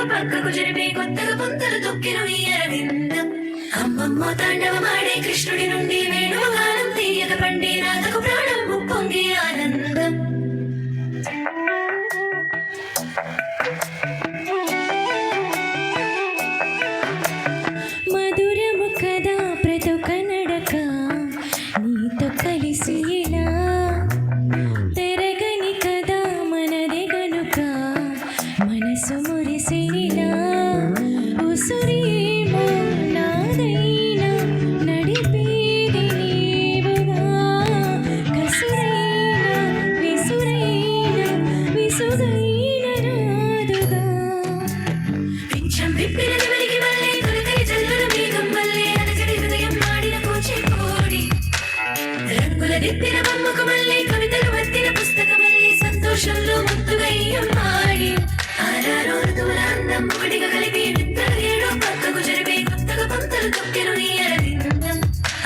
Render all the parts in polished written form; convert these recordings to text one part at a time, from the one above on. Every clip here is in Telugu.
ఏడో పక్కకు జరిపే కొత్తగా పొంతలు తొక్కిన ఈ అరవిందం అమ్మమ్మ తాండవమాడే కృష్ణుడి నుండి వేణుగానం తీయక పండి రాధకు ప్రాణం ఉప్పొంగి ఆనందం మధురము కదా ప్రతొక నడక నీతో కలిసి ఇలా తెరగని కదా మనదే గనుక మనసు మురిసిలా ఉసురేమో నాదైనా నడిపేది నీవుగా కసురైనా విసురైనా విసుగైన రాదుగా పిచ్చం విప్పిన నెమలికి మళ్ళీ తొలకరి జల్లుల మేఘం మళ్ళీ అలజడి హృదయం మాడిన కూచిపూడి రంగుల దిద్దిన బొమ్మకు మళ్ళీ కవితలు వత్తిన పుస్తకం మళ్ళీ సంతోషంలో ముద్దుగా మాడి ఆరారో ఋతువుల అందం ఒకటిగా కలిపి నిద్రలు ఏడో పక్కకు జరిపే కొత్తగా పంతలు తొక్కెను ఈ అరవిందం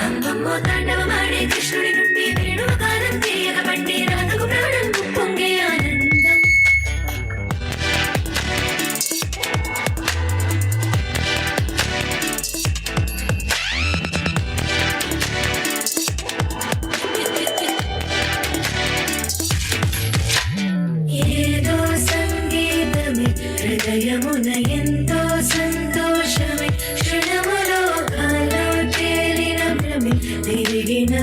అమ్మమ్మో తాండవమాడే కృష్ణుడి నుండి వేణుగానం తీయక పండి రాధకు ప్రాణం ఉప్పొంగే ఆనందం ఏదో సంగీతమే హృదయమున ఎంతో సంతోషమే క్షణములో కాలో తేలిన భ్రమి తిరిగిన